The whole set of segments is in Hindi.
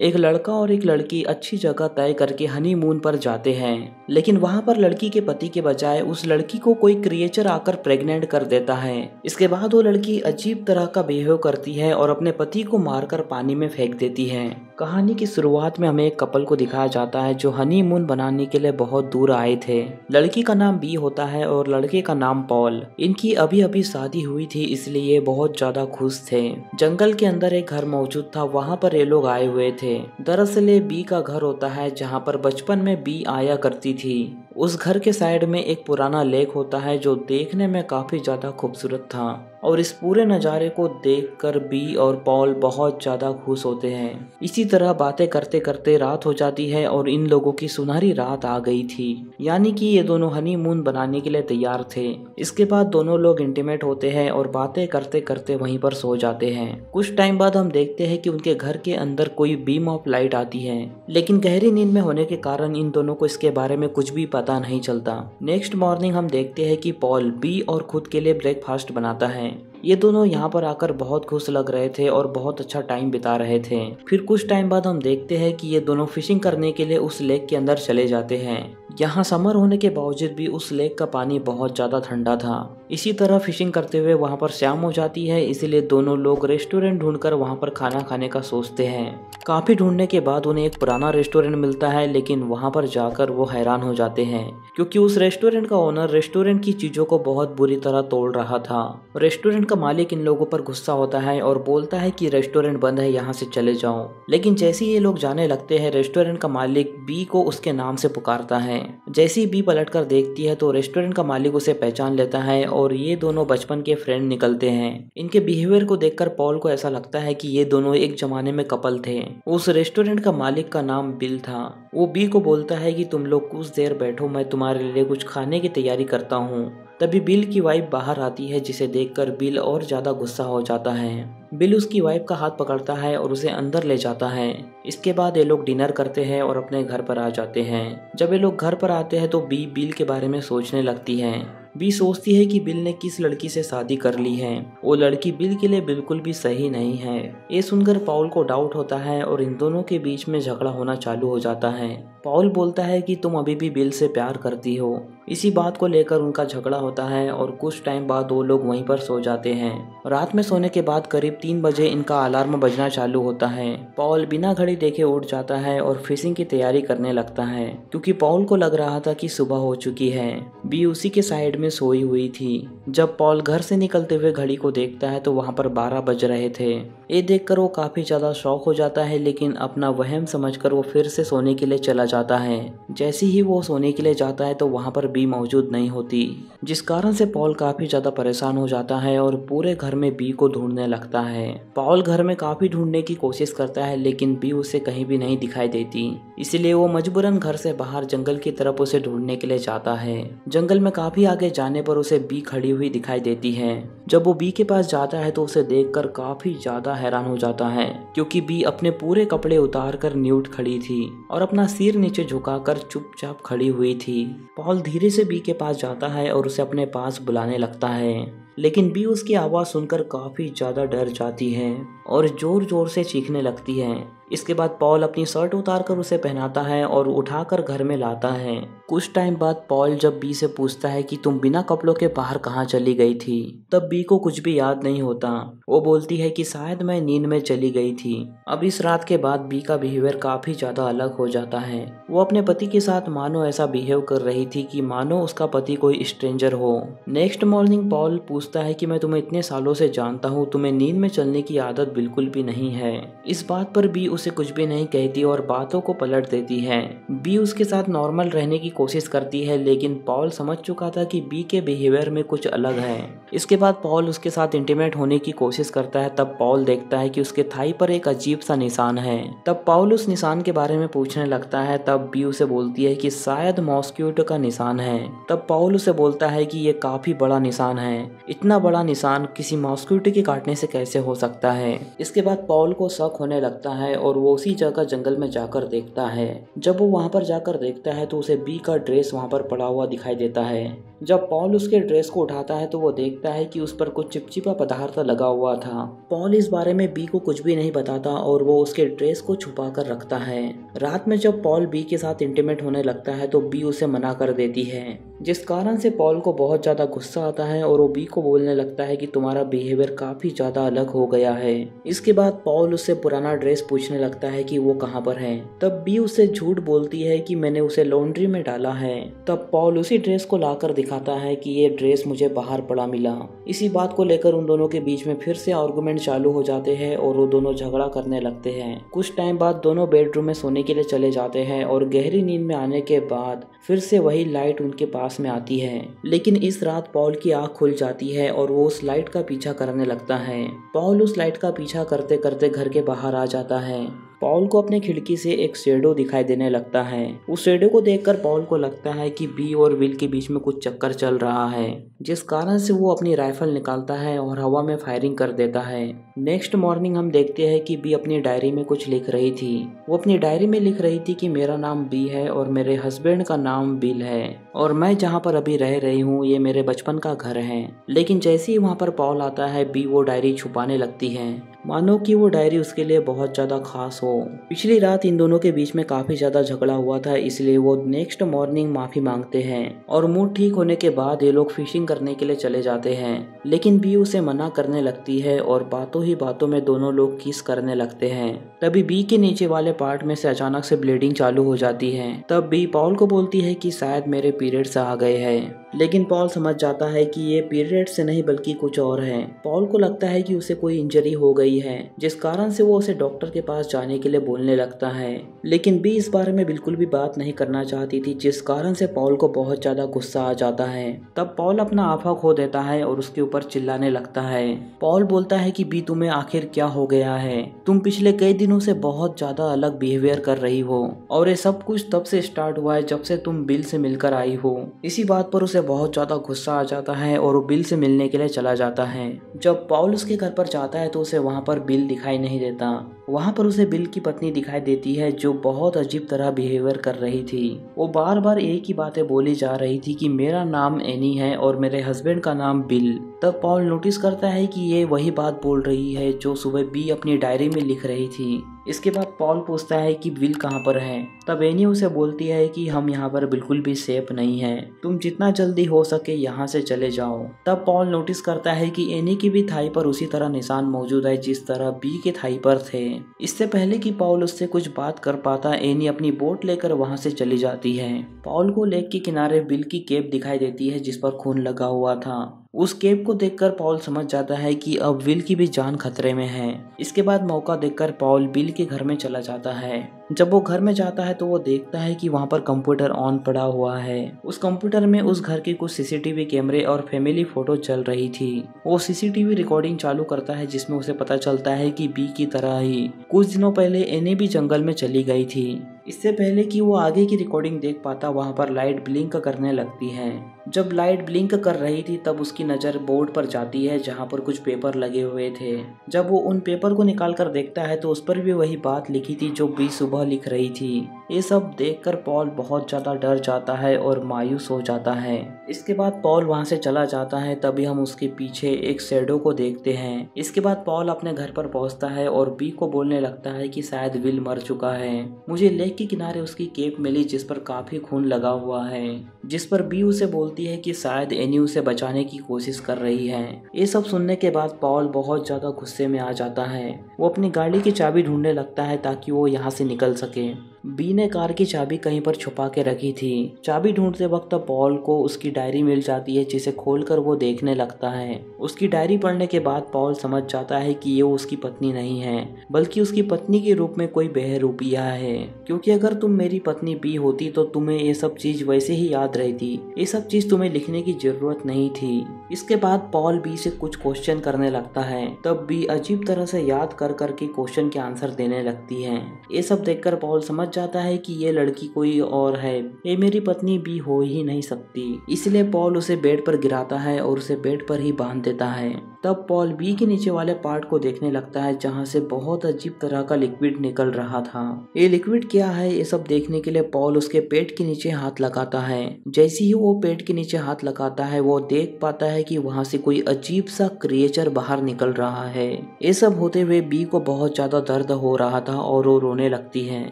एक लड़का और एक लड़की अच्छी जगह तय करके हनीमून पर जाते हैं, लेकिन वहां पर लड़की के पति के बजाय उस लड़की को कोई क्रिएचर आकर प्रेग्नेंट कर देता है। इसके बाद वो लड़की अजीब तरह का बिहेव करती है और अपने पति को मारकर पानी में फेंक देती है। कहानी की शुरुआत में हमें एक कपल को दिखाया जाता है जो हनीमून बनाने के लिए बहुत दूर आए थे। लड़की का नाम बी होता है और लड़के का नाम पॉल। इनकी अभी अभी शादी हुई थी, इसलिए ये बहुत ज्यादा खुश थे। जंगल के अंदर एक घर मौजूद था, वहाँ पर ये लोग आए हुए थे। दरअसल ये बी का घर होता है जहाँ पर बचपन में बी आया करती थी। उस घर के साइड में एक पुराना लेक होता है जो देखने में काफी ज्यादा खूबसूरत था और इस पूरे नज़ारे को देखकर बी और पॉल बहुत ज्यादा खुश होते हैं। इसी तरह बातें करते करते रात हो जाती है और इन लोगों की सुनहरी रात आ गई थी, यानी कि ये दोनों हनीमून बनाने के लिए तैयार थे। इसके बाद दोनों लोग इंटीमेट होते हैं और बातें करते करते वहीं पर सो जाते हैं। कुछ टाइम बाद हम देखते हैं कि उनके घर के अंदर कोई बीम ऑफ लाइट आती है, लेकिन गहरी नींद में होने के कारण इन दोनों को इसके बारे में कुछ भी पता नहीं चलता। नेक्स्ट मॉर्निंग हम देखते हैं कि पॉल बी और खुद के लिए ब्रेकफास्ट बनाता है। ये दोनों यहाँ पर आकर बहुत खुश लग रहे थे और बहुत अच्छा टाइम बिता रहे थे। फिर कुछ टाइम बाद हम देखते हैं कि ये दोनों फिशिंग करने के लिए उस लेक के अंदर चले जाते हैं। यहाँ समर होने के बावजूद भी उस लेक का पानी बहुत ज्यादा ठंडा था। इसी तरह फिशिंग करते हुए वहाँ पर शाम हो जाती है, इसीलिए दोनों लोग रेस्टोरेंट ढूंढकर वहाँ पर खाना खाने का सोचते हैं। काफी ढूंढने के बाद उन्हें एक पुराना रेस्टोरेंट मिलता है, लेकिन वहाँ पर जाकर वो हैरान हो जाते हैं क्योंकि उस रेस्टोरेंट का ओनर रेस्टोरेंट की चीजों को बहुत बुरी तरह तोड़ रहा था। रेस्टोरेंट का मालिक इन लोगों पर गुस्सा होता है और बोलता है कि रेस्टोरेंट बंद है, यहाँ से चले जाओ। लेकिन जैसे ही ये लोग जाने लगते हैं, रेस्टोरेंट का मालिक बी को उसके नाम से पुकारता है। जैसे ही बी पलटकर देखती है तो रेस्टोरेंट का मालिक उसे पहचान लेता है और ये दोनों बचपन के फ्रेंड निकलते हैं। इनके बिहेवियर को देखकर पॉल को ऐसा लगता है कि ये दोनों एक जमाने में कपल थे। उस रेस्टोरेंट का मालिक का नाम बिल था। वो बी को बोलता है कि तुम लोग कुछ देर बैठो, मैं तुम्हारे लिए कुछ खाने की तैयारी करता हूँ। तभी बिल की वाइफ बाहर आती है, जिसे देखकर बिल और ज्यादा गुस्सा हो जाता है। बिल उसकी वाइफ का हाथ पकड़ता है और उसे अंदर ले जाता है। इसके बाद ये लोग डिनर करते हैं और अपने घर पर आ जाते हैं। जब ये लोग घर पर आते हैं तो बी बिल के बारे में सोचने लगती है। बी सोचती है कि बिल ने किस लड़की से शादी कर ली है, वो लड़की बिल के लिए बिल्कुल भी सही नहीं है। ये सुनकर पॉल को डाउट होता है और इन दोनों के बीच में झगड़ा होना चालू हो जाता है। पॉल बोलता है कि तुम अभी भी बिल से प्यार करती हो। इसी बात को लेकर उनका झगड़ा होता है और कुछ टाइम बाद वो लोग वहीं पर सो जाते हैं। रात में सोने के बाद करीब 3 बजे इनका अलार्म बजना चालू होता है। पॉल बिना घड़ी देखे उठ जाता है और फिशिंग की तैयारी करने लगता है क्योंकि पॉल को लग रहा था कि सुबह हो चुकी है। बी उसी के साइड में सोई हुई थी। जब पॉल घर से निकलते हुए घड़ी को देखता है तो वहाँ पर 12 बज रहे थे। ये देखकर वो काफी ज्यादा शॉक हो जाता है, लेकिन अपना वहम समझकर वो फिर से सोने के लिए चला जाता है। जैसे ही वो सोने के लिए जाता है तो वहाँ पर बी मौजूद नहीं होती, जिस कारण से पॉल काफी ज्यादा परेशान हो जाता है और पूरे घर में बी को ढूंढने लगता है। पॉल घर में काफी ढूंढने की कोशिश करता है, लेकिन बी उसे कहीं भी नहीं दिखाई देती। इसलिए वो मजबूरन घर से बाहर जंगल की तरफ उसे ढूंढने के लिए जाता है। जंगल में काफी आगे जाने पर उसे बी खड़ी हुई दिखाई देती है। जब वो बी के पास जाता है तो उसे देखकर काफी ज्यादा हैरान हो जाता है क्योंकि बी अपने पूरे कपड़े उतार कर न्यूड खड़ी थी और अपना सिर नीचे झुकाकर चुपचाप खड़ी हुई थी। पॉल धीरे से बी के पास जाता है और उसे अपने पास बुलाने लगता है, लेकिन बी उसकी आवाज सुनकर काफी ज्यादा डर जाती है और जोर जोर से चीखने लगती है। इसके बाद पॉल अपनी शर्ट उतारकर उसे पहनाता है और उठाकर घर में लाता है। कुछ टाइम बाद पॉल जब बी से पूछता है कि तुम बिना कपड़ों के बाहर कहाँ चली गई थी, तब बी को कुछ भी याद नहीं होता। वो बोलती है कि शायद मैं नींद में चली गई थी। अब इस रात के बाद बी का बिहेवियर काफी ज्यादा अलग हो जाता है। वो अपने पति के साथ मानो ऐसा बिहेव कर रही थी कि मानो उसका पति कोई स्ट्रेंजर हो। नेक्स्ट मॉर्निंग पॉल पूछता है कि मैं तुम्हें इतने सालों से जानता हूँ, तुम्हें नींद में चलने की आदत बिल्कुल भी नहीं है। इस बात पर बी उसे कुछ भी नहीं कहती और बातों को पलट देती है। बी उसके साथ नॉर्मल रहने की कोशिश करती है, लेकिन पॉल समझ चुका था कि बी के बिहेवियर में कुछ अलग है। इसके बाद पॉल उसके साथ इंटीमेट होने की कोशिश करता है। तब पॉल देखता है कि उसके थाई पर एक अजीब सा निशान है। तब पॉल उस निशान के बारे में पूछने लगता है। तब बी उसे बोलती है कि शायद मॉस्क्यूटो का निशान है। तब पॉल उसे बोलता है कि ये काफी बड़ा निशान है, इतना बड़ा निशान किसी मॉस्क्यूटो के काटने से कैसे हो सकता है। इसके बाद पॉल को शक होने लगता है और वो उसी जगह जंगल में जाकर देखता है। जब वो वहाँ पर जाकर देखता है तो उसे बी का ड्रेस वहाँ पर पड़ा हुआ दिखाई देता है। जब पॉल उसके ड्रेस को उठाता है तो वो देखता है कि उस पर कुछ चिपचिपा पदार्थ लगा हुआ था। पॉल इस बारे में बी को कुछ भी नहीं बताता और वो उसके ड्रेस को छुपा कर रखता है। रात में जब पॉल बी के साथ इंटीमेट होने लगता है तो बी उसे मना कर देती है, जिस कारण से पॉल को बहुत ज्यादा गुस्सा आता है और वो बी को बोलने लगता है कि तुम्हारा बिहेवियर काफी ज्यादा अलग हो गया है। इसके बाद पॉल उससे पुराना ड्रेस पूछने लगता है कि वो कहाँ पर है। तब बी उससे झूठ बोलती है कि मैंने उसे लॉन्ड्री में डाला है। तब पॉल उसी ड्रेस को लाकर दिखाता है कि ये ड्रेस मुझे बाहर पड़ा मिला। इसी बात को लेकर उन दोनों के बीच में फिर से आर्गुमेंट चालू हो जाते हैं और वो दोनों झगड़ा करने लगते हैं। कुछ टाइम बाद दोनों बेडरूम में सोने के लिए चले जाते हैं और गहरी नींद में आने के बाद फिर से वही लाइट उनके पास में आती है। लेकिन इस रात पॉल की आंख खुल जाती है और वो उस लाइट का पीछा करने लगता है। पॉल उस लाइट का पीछा करते करते घर के बाहर आ जाता है। पॉल को अपने खिड़की से एक शेडो दिखाई देने लगता है। उस शेडो को देखकर पॉल को लगता है कि बी और विल के बीच में कुछ चक्कर चल रहा है, जिस कारण से वो अपनी राइफल निकालता है और हवा में फायरिंग कर देता है। नेक्स्ट मॉर्निंग हम देखते हैं कि बी अपनी डायरी में कुछ लिख रही थी। वो अपनी डायरी में लिख रही थी कि मेरा नाम बी है और मेरे हस्बैंड का नाम बिल है और मैं जहाँ पर अभी रह रही हूँ ये मेरे बचपन का घर है। लेकिन जैसे ही वहाँ पर पॉल आता है बी वो डायरी छुपाने लगती है, मानो कि वो डायरी उसके लिए बहुत ज्यादा खास हो। पिछली रात इन दोनों के बीच में काफी ज्यादा झगड़ा हुआ था, इसलिए वो नेक्स्ट मॉर्निंग माफी मांगते हैं और मूड ठीक होने के बाद ये लोग फिशिंग करने के लिए चले जाते हैं। लेकिन बी उसे मना करने लगती है और बातों ही बातों में दोनों लोग किस करने लगते हैं। तभी बी के नीचे वाले पार्ट में से अचानक से ब्लीडिंग चालू हो जाती है। तब बी पॉल को बोलती है कि शायद मेरे पीरियड्स आ गए हैं, लेकिन पॉल समझ जाता है कि ये पीरियड से नहीं बल्कि कुछ और है। पॉल को लगता है कि उसे कोई इंजरी हो गई है, जिस कारण से वो उसे डॉक्टर के पास जाने के लिए बोलने लगता है। लेकिन बी इस बारे में बिल्कुल भी बात नहीं करना चाहती थी, जिस कारण से पॉल को बहुत ज्यादा गुस्सा आ जाता है। तब पॉल अपना आफा खो देता है और उसके ऊपर चिल्लाने लगता है। पॉल बोलता है कि बी तुम्हें आखिर क्या हो गया है, तुम पिछले कई दिनों से बहुत ज्यादा अलग बिहेवियर कर रही हो और ये सब कुछ तब से स्टार्ट हुआ है जब से तुम बिल से मिलकर आई हो। इसी बात पर उसे बहुत ज्यादा गुस्सा आ जाता है और वो बिल से मिलने के लिए चला जाता है। जब पॉल उसके घर पर जाता है तो उसे वहाँ पर बिल दिखाई नहीं देता। वहाँ पर उसे बिल की पत्नी दिखाई देती है जो बहुत अजीब तरह बिहेवियर कर रही थी। वो बार बार एक ही बातें बोली जा रही थी कि मेरा नाम एनी है और मेरे हस्बैंड का नाम बिल। तब पॉल नोटिस करता है कि ये वही बात बोल रही है जो सुबह बी अपनी डायरी में लिख रही थी। इसके बाद पॉल पूछता है कि बिल कहाँ पर है। तब एनी उसे बोलती है कि हम यहाँ पर बिल्कुल भी सेफ नहीं है, तुम जितना जल्दी हो सके यहाँ से चले जाओ। तब पॉल नोटिस करता है कि एनी की भी थाई पर उसी तरह निशान मौजूद है जिस तरह बी के थाई पर थे। इससे पहले कि पॉल उससे कुछ बात कर पाता एनी अपनी बोट लेकर वहाँ से चली जाती है। पॉल को लेक के किनारे बिल की केप दिखाई देती है जिस पर खून लगा हुआ था। उस केप को देखकर पॉल समझ जाता है कि अब विल की भी जान खतरे में है। इसके बाद मौका देखकर पॉल बिल के घर में चला जाता है। जब वो घर में जाता है तो वो देखता है कि वहाँ पर कंप्यूटर ऑन पड़ा हुआ है। उस कंप्यूटर में उस घर के कुछ सीसीटीवी कैमरे और फैमिली फोटो चल रही थी। वो सीसीटीवी रिकॉर्डिंग चालू करता है जिसमें उसे पता चलता है कि बी की तरह ही कुछ दिनों पहले एनी भी जंगल में चली गई थी। इससे पहले कि वो आगे की रिकॉर्डिंग देख पाता वहाँ पर लाइट ब्लिंक करने लगती है। जब लाइट ब्लिंक कर रही थी तब उसकी नज़र बोर्ड पर जाती है जहाँ पर कुछ पेपर लगे हुए थे। जब वो उन पेपर को निकाल कर देखता है तो उस पर भी वही बात लिखी थी जो बी सुबह लिख रही थी। ये सब देखकर पॉल बहुत ज़्यादा डर जाता है और मायूस हो जाता है। इसके बाद पॉल वहाँ से चला जाता है। तभी हम उसके पीछे एक शैडो को देखते हैं। इसके बाद पॉल अपने घर पर पहुँचता है और बी को बोलने लगता है कि शायद विल मर चुका है। मुझे लेक के किनारे उसकी केप मिली जिस पर काफी खून लगा हुआ है, जिस पर बी उसे बोलती है कि शायद एनी उसे बचाने की कोशिश कर रही है। ये सब सुनने के बाद पॉल बहुत ज्यादा गुस्से में आ जाता है। वो अपनी गाड़ी की चाबी ढूंढने लगता है ताकि वो यहाँ से निकल सके। बी ने कार की चाबी कहीं पर छुपा के रखी थी। चाबी ढूंढते वक्त पॉल को उसकी डायरी मिल जाती है जिसे खोलकर वो देखने लगता है। उसकी डायरी पढ़ने के बाद पॉल समझ जाता है कि ये उसकी पत्नी नहीं है बल्कि उसकी पत्नी के रूप में कोई बहरूपिया है, क्योंकि अगर तुम मेरी पत्नी बी होती तो तुम्हें ये सब चीज वैसे ही याद रहती। ये सब चीज तुम्हें लिखने की जरूरत नहीं थी। इसके बाद पॉल बी से कुछ क्वेश्चन करने लगता है। तब बी अजीब तरह से याद कर करके क्वेश्चन के आंसर देने लगती है। ये सब देखकर पॉल समझ समझ जाता है कि ये लड़की कोई और है, ये मेरी पत्नी बी हो ही नहीं सकती। इसलिए पॉल उसे बेड पर गिराता है और उसे बेड पर ही बांध देता है। तब पॉल बी के नीचे वाले पार्ट को देखने लगता है जहाँ से बहुत अजीब तरह का लिक्विड निकल रहा था। ये लिक्विड क्या है ये सब देखने के लिए पॉल उसके पेट के नीचे हाथ लगाता है। जैसे ही वो पेट के नीचे हाथ लगाता है वो देख पाता है कि वहाँ से कोई अजीब सा क्रिएचर बाहर निकल रहा है। ये सब होते हुए बी को बहुत ज्यादा दर्द हो रहा था और वो रोने लगती है।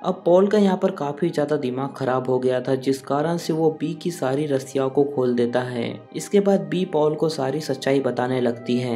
अब पॉल का यहाँ पर काफी ज्यादा दिमाग खराब हो गया था, जिस कारण से वो बी की सारी रस्सियों को खोल देता है। इसके बाद बी पॉल को सारी सच्चाई बताने लगती है।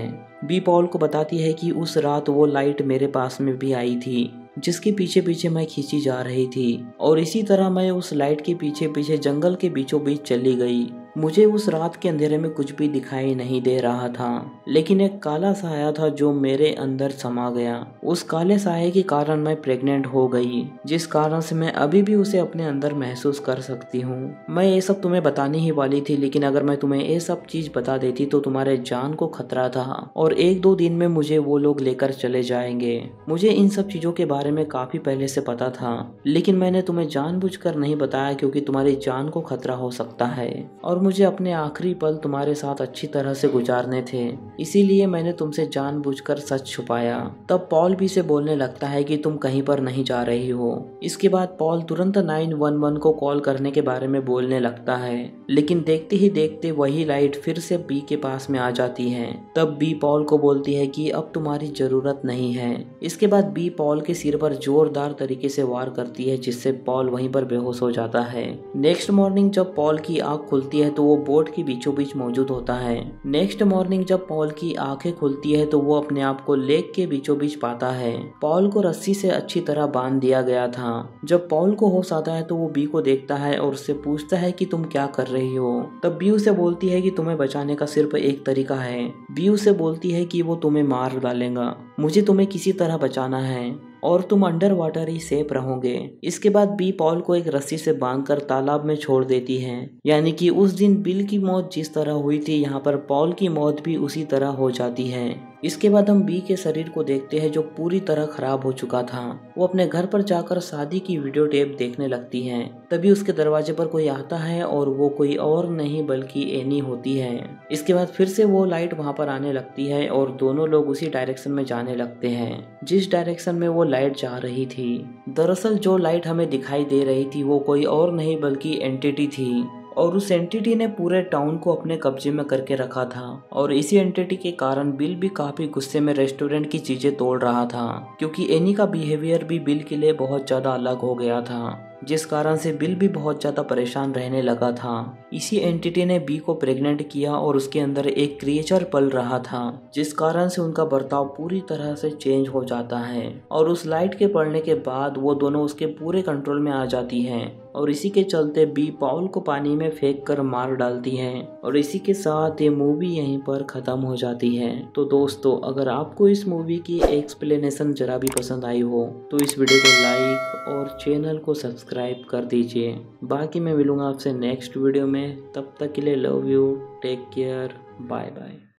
बी पॉल को बताती है कि उस रात वो लाइट मेरे पास में भी आई थी, जिसके पीछे पीछे मैं खींची जा रही थी, और इसी तरह मैं उस लाइट के पीछे पीछे जंगल के बीचों बीच चली गई। मुझे उस रात के अंधेरे में कुछ भी दिखाई नहीं दे रहा था, लेकिन एक काला साया था जो मेरे अंदर समा गया। उस काले साये के कारण मैं प्रेग्नेंट हो गई, जिस कारण से मैं अभी भी उसे अपने अंदर महसूस कर सकती हूँ। मैं ये सब तुम्हें बताने ही वाली थी, लेकिन अगर मैं तुम्हें ये सब चीज बता देती तो तुम्हारे जान को खतरा था और 1-2 दिन में मुझे वो लोग लेकर चले जाएंगे। मुझे इन सब चीजों के बारे में काफी पहले से पता था, लेकिन मैंने तुम्हें जानबूझकर नहीं बताया क्योंकि तुम्हारी जान को खतरा हो सकता है और मुझे अपने आखिरी पल तुम्हारे साथ अच्छी तरह से गुजारने थे, इसीलिए मैंने तुमसे जानबूझकर सच छुपाया। तब पॉल भी से बोलने लगता है कि तुम कहीं पर नहीं जा रही हो। इसके बाद पॉल तुरंत 911 को कॉल करने के बारे में बोलने लगता है, लेकिन देखते ही देखते वही लाइट फिर से बी के पास में आ जाती है। तब बी पॉल को बोलती है कि अब तुम्हारी जरूरत नहीं है। इसके बाद बी पॉल के सिर पर जोरदार तरीके से वार करती है, जिससे पॉल वहीं पर बेहोश हो जाता है। नेक्स्ट मॉर्निंग जब पॉल की आंख खुलती है तो वो बोट के बीचों बीच मौजूद होता है। नेक्स्ट मॉर्निंग जब पॉल की आंखें खुलती है तो वो अपने आप को लेक के बीचों बीच पाता है। पॉल को रस्सी से अच्छी तरह बांध दिया गया था। जब पॉल को होश आता है तो वो बी को देखता है और उससे पूछता है कि तुम क्या कर रही हो। तब बी उसे बोलती है कि तुम्हें बचाने का सिर्फ एक तरीका है। बी उसे बोलती है कि वो तुम्हें मार डालेगा, मुझे तुम्हें किसी तरह बचाना है और तुम अंडर वाटर ही सेफ रहोगे। इसके बाद बी पॉल को एक रस्सी से बांधकर तालाब में छोड़ देती है। यानी कि उस दिन बिल की मौत जिस तरह हुई थी, यहाँ पर पॉल की मौत भी उसी तरह हो जाती है। इसके बाद हम बी के शरीर को देखते हैं जो पूरी तरह खराब हो चुका था। वो अपने घर पर जाकर शादी की वीडियो टेप देखने लगती है। तभी उसके दरवाजे पर कोई आता है और वो कोई और नहीं बल्कि एनी होती है। इसके बाद फिर से वो लाइट वहाँ पर आने लगती है और दोनों लोग उसी डायरेक्शन में जाने लगते हैं जिस डायरेक्शन में वो लाइट जा रही थी। दरअसल जो लाइट हमें दिखाई दे रही थी वो कोई और नहीं बल्कि एंटिटी थी, और उस एंटिटी ने पूरे टाउन को अपने कब्जे में करके रखा था। और इसी एंटिटी के कारण बिल भी काफी गुस्से में रेस्टोरेंट की चीजें तोड़ रहा था, क्योंकि एनी का बिहेवियर भी बिल के लिए बहुत ज्यादा अलग हो गया था, जिस कारण से बिल भी बहुत ज्यादा परेशान रहने लगा था। इसी एंटिटी ने बी को प्रेग्नेंट किया और उसके अंदर एक क्रिएचर पल रहा था, जिस कारण से उनका बर्ताव पूरी तरह से चेंज हो जाता है। और उस लाइट के पड़ने के बाद वो दोनों उसके पूरे कंट्रोल में आ जाती हैं और इसी के चलते बी पॉल को पानी में फेंक कर मार डालती है। और इसी के साथ ये मूवी यहीं पर खत्म हो जाती है। तो दोस्तों, अगर आपको इस मूवी की एक्सप्लेनेशन जरा भी पसंद आई हो तो इस वीडियो को लाइक और चैनल को सब्सक्राइब कर दीजिए। बाकी मैं मिलूंगा आपसे नेक्स्ट वीडियो में, तब तक के लिए love you, take care, bye bye.